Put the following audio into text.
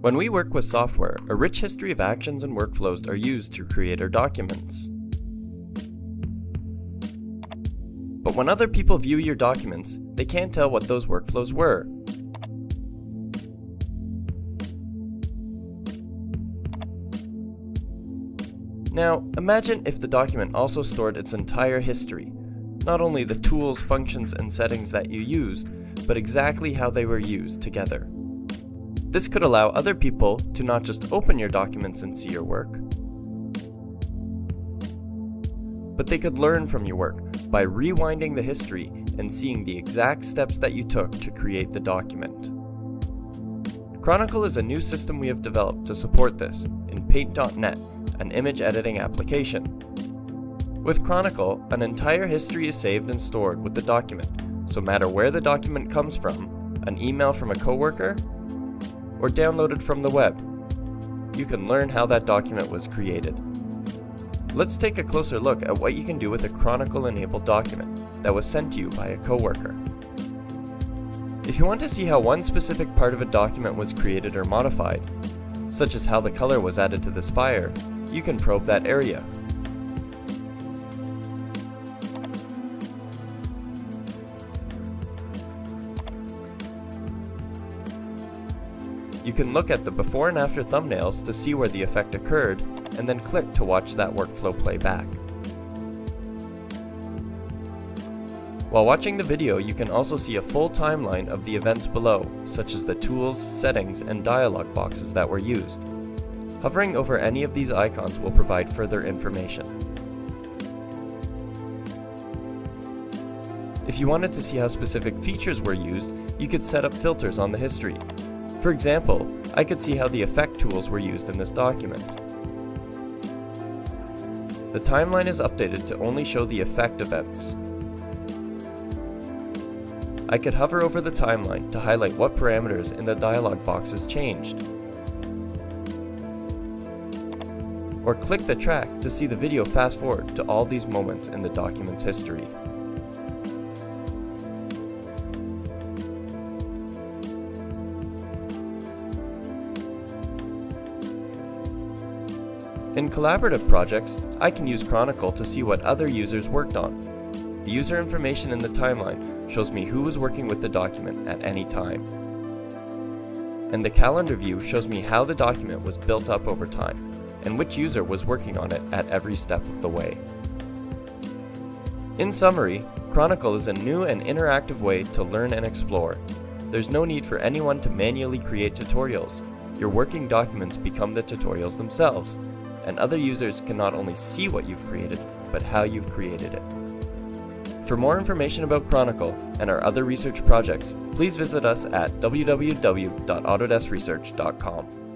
When we work with software, a rich history of actions and workflows are used to create our documents. But when other people view your documents, they can't tell what those workflows were. Now, imagine if the document also stored its entire history, not only the tools, functions, and settings that you used, but exactly how they were used together. This could allow other people to not just open your documents and see your work, but they could learn from your work by rewinding the history and seeing the exact steps that you took to create the document. Chronicle is a new system we have developed to support this in Paint.net, an image editing application. With Chronicle, an entire history is saved and stored with the document, so no matter where the document comes from, an email from a coworker, or downloaded from the web, you can learn how that document was created. Let's take a closer look at what you can do with a Chronicle-enabled document that was sent to you by a coworker. If you want to see how one specific part of a document was created or modified, such as how the color was added to this fire, you can probe that area. You can look at the before and after thumbnails to see where the effect occurred, and then click to watch that workflow play back. While watching the video, you can also see a full timeline of the events below, such as the tools, settings, and dialog boxes that were used. Hovering over any of these icons will provide further information. If you wanted to see how specific features were used, you could set up filters on the history. For example, I could see how the effect tools were used in this document. The timeline is updated to only show the effect events. I could hover over the timeline to highlight what parameters in the dialog boxes changed. Or click the track to see the video fast forward to all these moments in the document's history. In collaborative projects, I can use Chronicle to see what other users worked on. The user information in the timeline shows me who was working with the document at any time. And the calendar view shows me how the document was built up over time, and which user was working on it at every step of the way. In summary, Chronicle is a new and interactive way to learn and explore. There's no need for anyone to manually create tutorials. Your working documents become the tutorials themselves, and other users can not only see what you've created, but how you've created it. For more information about Chronicle and our other research projects, please visit us at www.autodeskresearch.com.